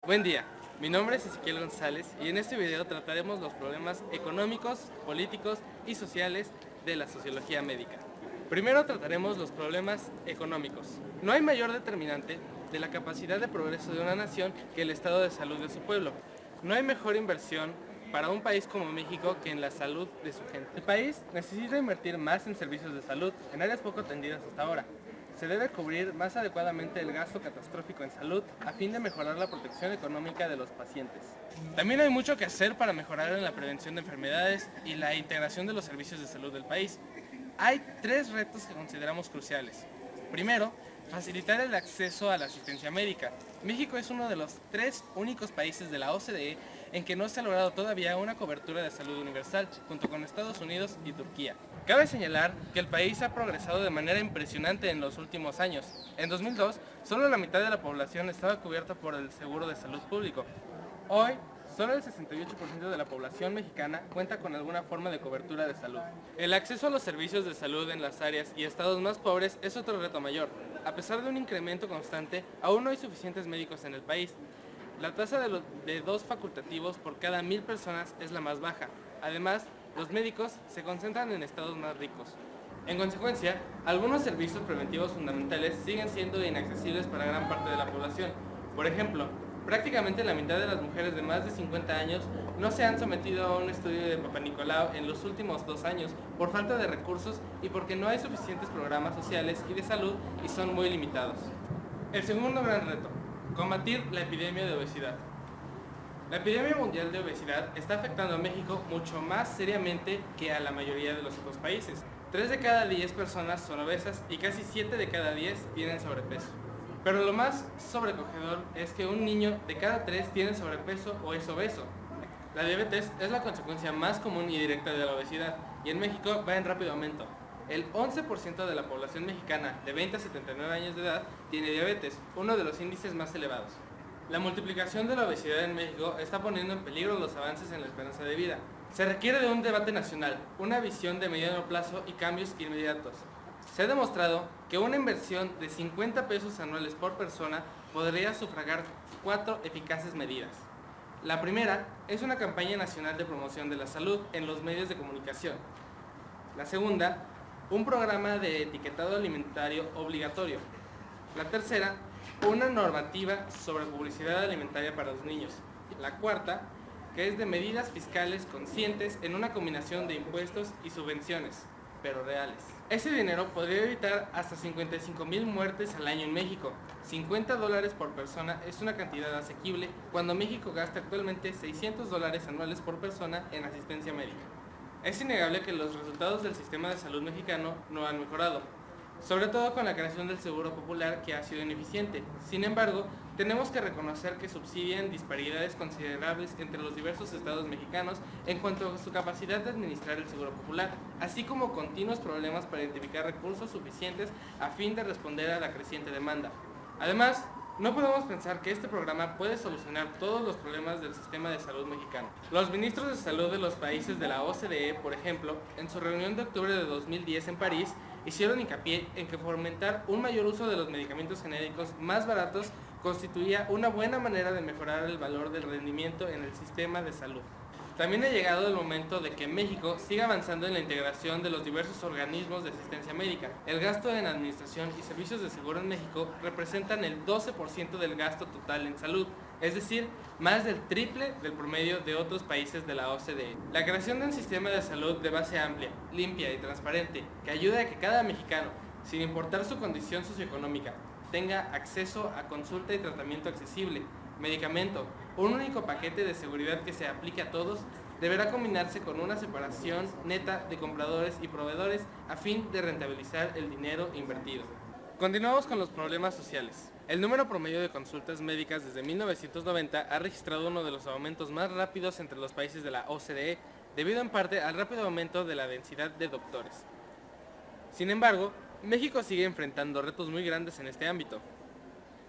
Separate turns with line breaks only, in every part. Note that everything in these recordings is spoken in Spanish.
Buen día, mi nombre es Ezequiel González y en este video trataremos los problemas económicos, políticos y sociales de la sociología médica. Primero trataremos los problemas económicos. No hay mayor determinante de la capacidad de progreso de una nación que el estado de salud de su pueblo. No hay mejor inversión para un país como México que en la salud de su gente. El país necesita invertir más en servicios de salud en áreas poco atendidas hasta ahora. Se debe cubrir más adecuadamente el gasto catastrófico en salud a fin de mejorar la protección económica de los pacientes. También hay mucho que hacer para mejorar en la prevención de enfermedades y la integración de los servicios de salud del país. Hay tres retos que consideramos cruciales. Primero, facilitar el acceso a la asistencia médica. México es uno de los 3 únicos países de la OCDE en que no se ha logrado todavía una cobertura de salud universal, junto con Estados Unidos y Turquía. Cabe señalar que el país ha progresado de manera impresionante en los últimos años. En 2002, solo la mitad de la población estaba cubierta por el seguro de salud público. Hoy, solo el 68% de la población mexicana cuenta con alguna forma de cobertura de salud. El acceso a los servicios de salud en las áreas y estados más pobres es otro reto mayor. A pesar de un incremento constante, aún no hay suficientes médicos en el país. La tasa de 2 facultativos por cada 1000 personas es la más baja. Además, los médicos se concentran en estados más ricos. En consecuencia, algunos servicios preventivos fundamentales siguen siendo inaccesibles para gran parte de la población. Por ejemplo, prácticamente la mitad de las mujeres de más de 50 años no se han sometido a un estudio de Papa Nicolau en los últimos 2 años por falta de recursos y porque no hay suficientes programas sociales y de salud y son muy limitados. El segundo gran reto, combatir la epidemia de obesidad. La epidemia mundial de obesidad está afectando a México mucho más seriamente que a la mayoría de los otros países. 3 de cada 10 personas son obesas y casi 7 de cada 10 tienen sobrepeso. Pero lo más sobrecogedor es que un niño de cada 3 tiene sobrepeso o es obeso. La diabetes es la consecuencia más común y directa de la obesidad y en México va en rápido aumento. El 11% de la población mexicana de 20 a 79 años de edad tiene diabetes, uno de los índices más elevados. La multiplicación de la obesidad en México está poniendo en peligro los avances en la esperanza de vida. Se requiere de un debate nacional, una visión de mediano plazo y cambios inmediatos. Se ha demostrado que una inversión de 50 pesos anuales por persona podría sufragar 4 eficaces medidas. La primera es una campaña nacional de promoción de la salud en los medios de comunicación. La segunda, un programa de etiquetado alimentario obligatorio. La tercera, una normativa sobre publicidad alimentaria para los niños. La cuarta, que es de medidas fiscales conscientes en una combinación de impuestos y subvenciones, pero reales. Ese dinero podría evitar hasta 55,000 muertes al año en México. $50 por persona es una cantidad asequible cuando México gasta actualmente $600 anuales por persona en asistencia médica. Es innegable que los resultados del sistema de salud mexicano no han mejorado, sobre todo con la creación del Seguro Popular, que ha sido ineficiente. Sin embargo, tenemos que reconocer que subsidian disparidades considerables entre los diversos estados mexicanos en cuanto a su capacidad de administrar el Seguro Popular, así como continuos problemas para identificar recursos suficientes a fin de responder a la creciente demanda. Además, no podemos pensar que este programa puede solucionar todos los problemas del sistema de salud mexicano. Los ministros de salud de los países de la OCDE, por ejemplo, en su reunión de octubre de 2010 en París, hicieron hincapié en que fomentar un mayor uso de los medicamentos genéricos más baratos constituía una buena manera de mejorar el valor del rendimiento en el sistema de salud. También ha llegado el momento de que México siga avanzando en la integración de los diversos organismos de asistencia médica. El gasto en administración y servicios de seguro en México representan el 12% del gasto total en salud, es decir, más del triple del promedio de otros países de la OCDE. La creación de un sistema de salud de base amplia, limpia y transparente, que ayude a que cada mexicano, sin importar su condición socioeconómica, tenga acceso a consulta y tratamiento accesible, medicamento, un único paquete de seguridad que se aplique a todos, deberá combinarse con una separación neta de compradores y proveedores a fin de rentabilizar el dinero invertido. Continuamos con los problemas sociales. El número promedio de consultas médicas desde 1990 ha registrado uno de los aumentos más rápidos entre los países de la OCDE, debido en parte al rápido aumento de la densidad de doctores. Sin embargo, México sigue enfrentando retos muy grandes en este ámbito.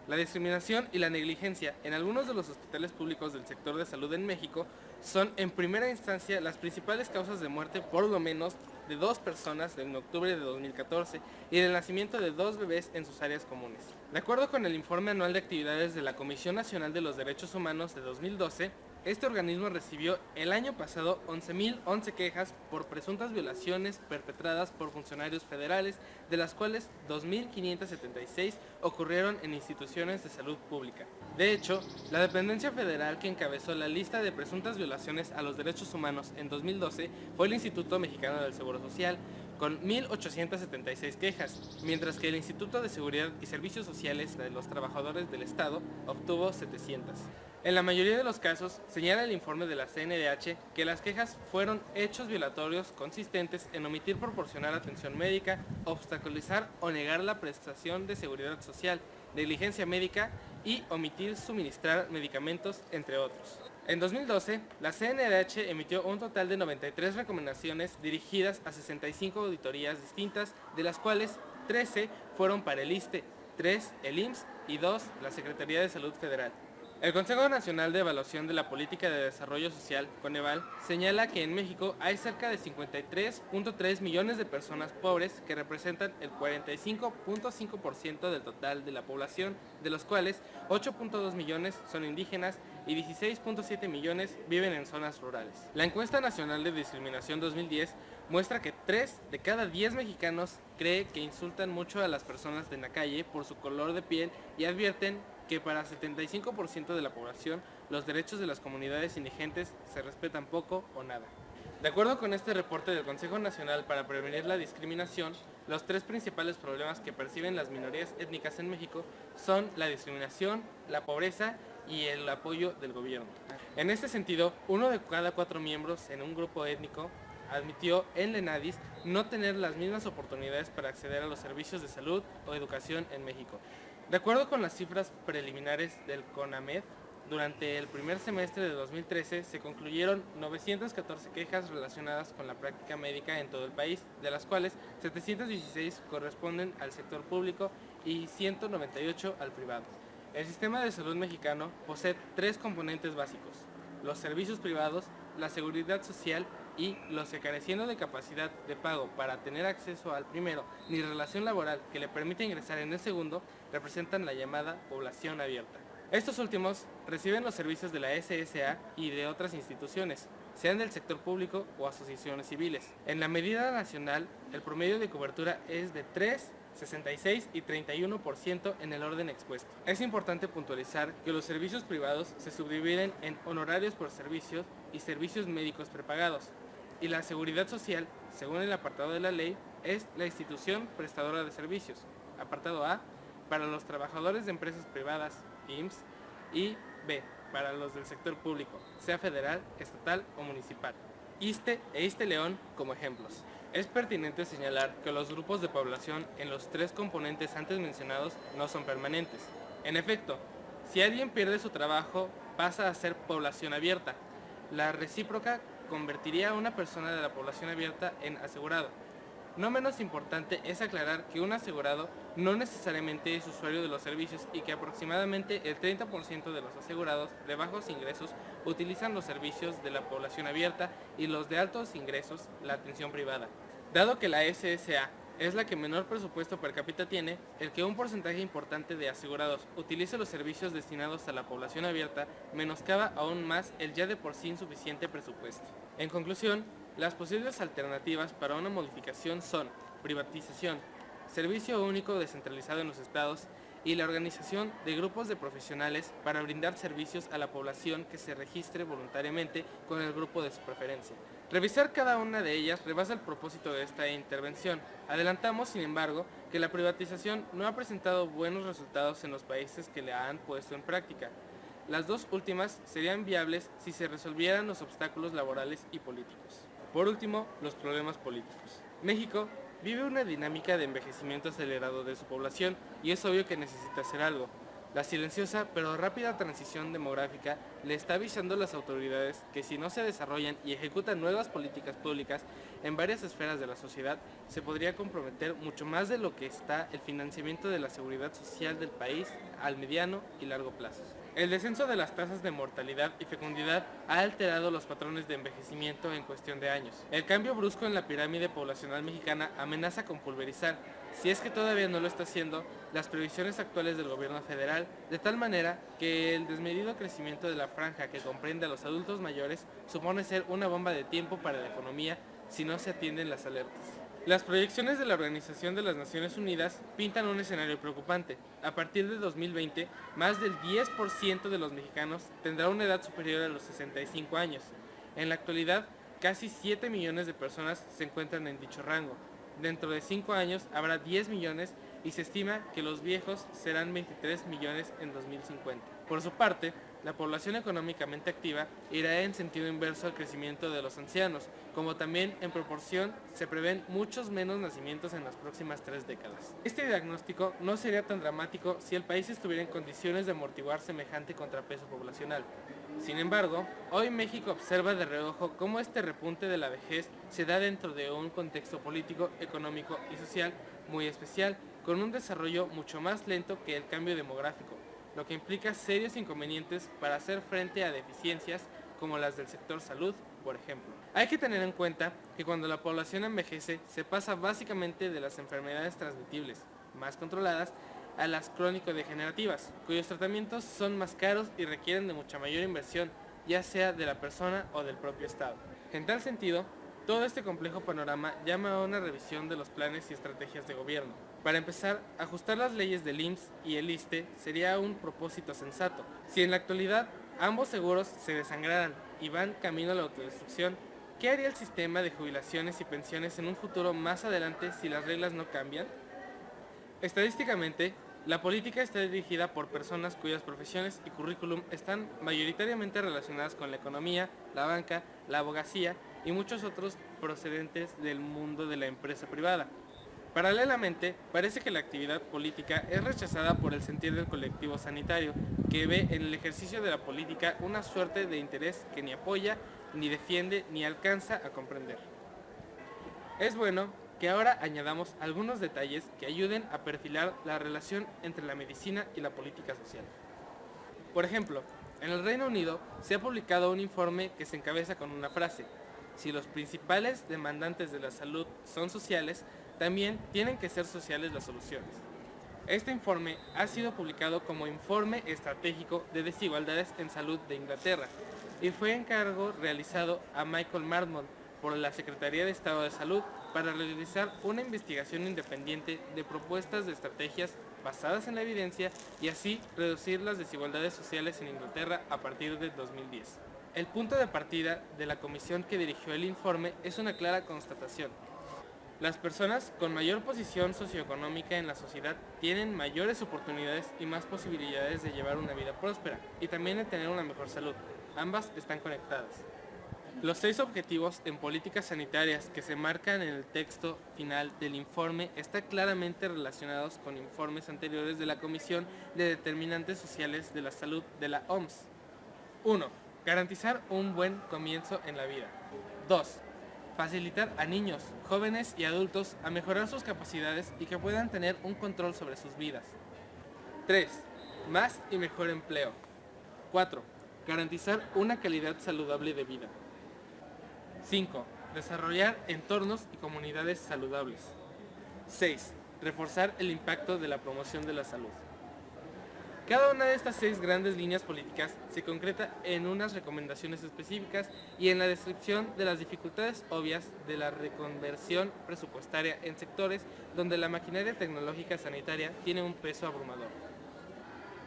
La discriminación y la negligencia en algunos de los hospitales públicos del sector de salud en México son en primera instancia las principales causas de muerte, por lo menos de 2 personas en octubre de 2014 y del nacimiento de 2 bebés en sus áreas comunes. De acuerdo con el informe anual de actividades de la Comisión Nacional de los Derechos Humanos de 2012, este organismo recibió el año pasado 11.011 quejas por presuntas violaciones perpetradas por funcionarios federales, de las cuales 2.576 ocurrieron en instituciones de salud pública. De hecho, la dependencia federal que encabezó la lista de presuntas violaciones a los derechos humanos en 2012 fue el Instituto Mexicano del Seguro Social, con 1.876 quejas, mientras que el Instituto de Seguridad y Servicios Sociales de los Trabajadores del Estado obtuvo 700. En la mayoría de los casos, señala el informe de la CNDH que las quejas fueron hechos violatorios consistentes en omitir proporcionar atención médica, obstaculizar o negar la prestación de seguridad social, negligencia médica y omitir suministrar medicamentos, entre otros. En 2012, la CNDH emitió un total de 93 recomendaciones dirigidas a 65 auditorías distintas, de las cuales 13 fueron para el ISSSTE, 3 el IMSS y 2 la Secretaría de Salud Federal. El Consejo Nacional de Evaluación de la Política de Desarrollo Social, Coneval, señala que en México hay cerca de 53.3 millones de personas pobres que representan el 45.5% del total de la población, de los cuales 8.2 millones son indígenas y 16.7 millones viven en zonas rurales. La Encuesta Nacional de Discriminación 2010 muestra que 3 de cada 10 mexicanos cree que insultan mucho a las personas de la calle por su color de piel y advierten que para 75% de la población los derechos de las comunidades indigentes se respetan poco o nada. De acuerdo con este reporte del Consejo Nacional para Prevenir la Discriminación, los 3 principales problemas que perciben las minorías étnicas en México son la discriminación, la pobreza y el apoyo del gobierno. En este sentido, 1 de cada 4 miembros en un grupo étnico admitió en Lenadis no tener las mismas oportunidades para acceder a los servicios de salud o educación en México. De acuerdo con las cifras preliminares del CONAMED, durante el primer semestre de 2013 se concluyeron 914 quejas relacionadas con la práctica médica en todo el país, de las cuales 716 corresponden al sector público y 198 al privado. El sistema de salud mexicano posee 3 componentes básicos: los servicios privados, la seguridad social y los que, careciendo de capacidad de pago para tener acceso al primero ni relación laboral que le permita ingresar en el segundo, representan la llamada población abierta. Estos últimos reciben los servicios de la SSA y de otras instituciones, sean del sector público o asociaciones civiles. En la medida nacional, el promedio de cobertura es de 3, 66 y 31% en el orden expuesto. Es importante puntualizar que los servicios privados se subdividen en honorarios por servicios y servicios médicos prepagados, y la seguridad social, según el apartado de la ley, es la institución prestadora de servicios. Apartado A, para los trabajadores de empresas privadas, IMSS, y B, para los del sector público, sea federal, estatal o municipal. ISSSTE e ISSSTE León como ejemplos. Es pertinente señalar que los grupos de población en los 3 componentes antes mencionados no son permanentes. En efecto, si alguien pierde su trabajo, pasa a ser población abierta. La recíproca convertiría a una persona de la población abierta en asegurado. No menos importante es aclarar que un asegurado no necesariamente es usuario de los servicios y que aproximadamente el 30% de los asegurados de bajos ingresos utilizan los servicios de la población abierta y los de altos ingresos la atención privada. Dado que la SSA es la que menor presupuesto per cápita tiene, el que un porcentaje importante de asegurados utilice los servicios destinados a la población abierta menoscaba aún más el ya de por sí insuficiente presupuesto. En conclusión, las posibles alternativas para una modificación son privatización, servicio único descentralizado en los estados y la organización de grupos de profesionales para brindar servicios a la población que se registre voluntariamente con el grupo de su preferencia. Revisar cada una de ellas rebasa el propósito de esta intervención. Adelantamos, sin embargo, que la privatización no ha presentado buenos resultados en los países que la han puesto en práctica. Las 2 últimas serían viables si se resolvieran los obstáculos laborales y políticos. Por último, los problemas políticos. México vive una dinámica de envejecimiento acelerado de su población y es obvio que necesita hacer algo. La silenciosa pero rápida transición demográfica le está avisando a las autoridades que si no se desarrollan y ejecutan nuevas políticas públicas en varias esferas de la sociedad, se podría comprometer mucho más de lo que está el financiamiento de la seguridad social del país al mediano y largo plazo. El descenso de las tasas de mortalidad y fecundidad ha alterado los patrones de envejecimiento en cuestión de años. El cambio brusco en la pirámide poblacional mexicana amenaza con pulverizar, si es que todavía no lo está haciendo, las previsiones actuales del gobierno federal, de tal manera que el desmedido crecimiento de la franja que comprende a los adultos mayores supone ser una bomba de tiempo para la economía si no se atienden las alertas. Las proyecciones de la Organización de las Naciones Unidas pintan un escenario preocupante. A partir de 2020, más del 10% de los mexicanos tendrá una edad superior a los 65 años. En la actualidad, casi 7 millones de personas se encuentran en dicho rango. Dentro de 5 años habrá 10 millones y se estima que los viejos serán 23 millones en 2050. Por su parte, la población económicamente activa irá en sentido inverso al crecimiento de los ancianos, como también en proporción se prevén muchos menos nacimientos en las próximas 3 décadas. Este diagnóstico no sería tan dramático si el país estuviera en condiciones de amortiguar semejante contrapeso poblacional. Sin embargo, hoy México observa de reojo cómo este repunte de la vejez se da dentro de un contexto político, económico y social muy especial, con un desarrollo mucho más lento que el cambio demográfico, lo que implica serios inconvenientes para hacer frente a deficiencias como las del sector salud, por ejemplo. Hay que tener en cuenta que cuando la población envejece se pasa básicamente de las enfermedades transmitibles, más controladas, a las crónico-degenerativas, cuyos tratamientos son más caros y requieren de mucha mayor inversión, ya sea de la persona o del propio Estado. En tal sentido, todo este complejo panorama llama a una revisión de los planes y estrategias de gobierno. Para empezar, ajustar las leyes del IMSS y el ISSSTE sería un propósito sensato. Si en la actualidad ambos seguros se desangraran y van camino a la autodestrucción, ¿qué haría el sistema de jubilaciones y pensiones en un futuro más adelante si las reglas no cambian? Estadísticamente, la política está dirigida por personas cuyas profesiones y currículum están mayoritariamente relacionadas con la economía, la banca, la abogacía y muchos otros procedentes del mundo de la empresa privada. Paralelamente, parece que la actividad política es rechazada por el sentir del colectivo sanitario, que ve en el ejercicio de la política una suerte de interés que ni apoya, ni defiende, ni alcanza a comprender. Es bueno que ahora añadamos algunos detalles que ayuden a perfilar la relación entre la medicina y la política social. Por ejemplo, en el Reino Unido se ha publicado un informe que se encabeza con una frase: si los principales demandantes de la salud son sociales, también tienen que ser sociales las soluciones. Este informe ha sido publicado como Informe Estratégico de Desigualdades en Salud de Inglaterra y fue encargo realizado a Michael Marmot por la Secretaría de Estado de Salud para realizar una investigación independiente de propuestas de estrategias basadas en la evidencia y así reducir las desigualdades sociales en Inglaterra a partir de 2010. El punto de partida de la comisión que dirigió el informe es una clara constatación. Las personas con mayor posición socioeconómica en la sociedad tienen mayores oportunidades y más posibilidades de llevar una vida próspera y también de tener una mejor salud. Ambas están conectadas. Los 6 objetivos en políticas sanitarias que se marcan en el texto final del informe están claramente relacionados con informes anteriores de la Comisión de Determinantes Sociales de la Salud de la OMS. 1. Garantizar un buen comienzo en la vida. 2. Facilitar a niños, jóvenes y adultos a mejorar sus capacidades y que puedan tener un control sobre sus vidas. 3. Más y mejor empleo. 4. Garantizar una calidad saludable de vida. 5. Desarrollar entornos y comunidades saludables. 6. Reforzar el impacto de la promoción de la salud. Cada una de estas 6 grandes líneas políticas se concreta en unas recomendaciones específicas y en la descripción de las dificultades obvias de la reconversión presupuestaria en sectores donde la maquinaria tecnológica sanitaria tiene un peso abrumador.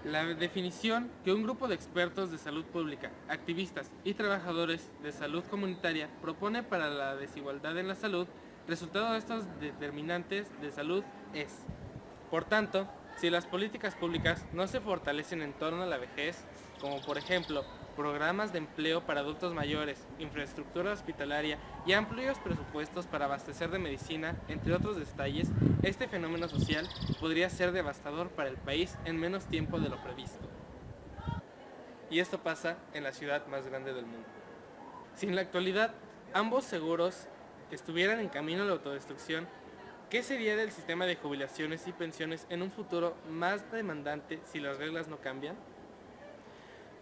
La definición que un grupo de expertos de salud pública, activistas y trabajadores de salud comunitaria propone para la desigualdad en la salud, resultado de estos determinantes de salud es: por tanto, si las políticas públicas no se fortalecen en torno a la vejez, como por ejemplo programas de empleo para adultos mayores, infraestructura hospitalaria y amplios presupuestos para abastecer de medicina, entre otros detalles, este fenómeno social podría ser devastador para el país en menos tiempo de lo previsto. Y esto pasa en la ciudad más grande del mundo. Si en la actualidad ambos seguros estuvieran en camino a la autodestrucción, ¿qué sería del sistema de jubilaciones y pensiones en un futuro más demandante si las reglas no cambian?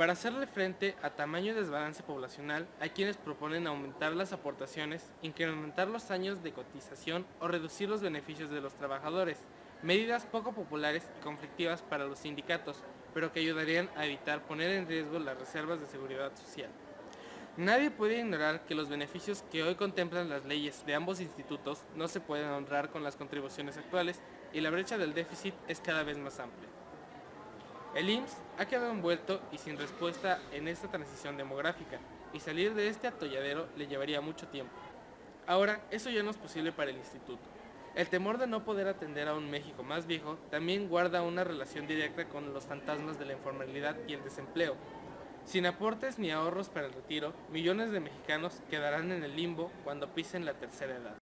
Para hacerle frente a tamaño desbalance poblacional, hay quienes proponen aumentar las aportaciones, incrementar los años de cotización o reducir los beneficios de los trabajadores, medidas poco populares y conflictivas para los sindicatos, pero que ayudarían a evitar poner en riesgo las reservas de seguridad social. Nadie puede ignorar que los beneficios que hoy contemplan las leyes de ambos institutos no se pueden honrar con las contribuciones actuales y la brecha del déficit es cada vez más amplia. El IMSS ha quedado envuelto y sin respuesta en esta transición demográfica, y salir de este atolladero le llevaría mucho tiempo. Ahora, eso ya no es posible para el instituto. El temor de no poder atender a un México más viejo también guarda una relación directa con los fantasmas de la informalidad y el desempleo. Sin aportes ni ahorros para el retiro, millones de mexicanos quedarán en el limbo cuando pisen la tercera edad.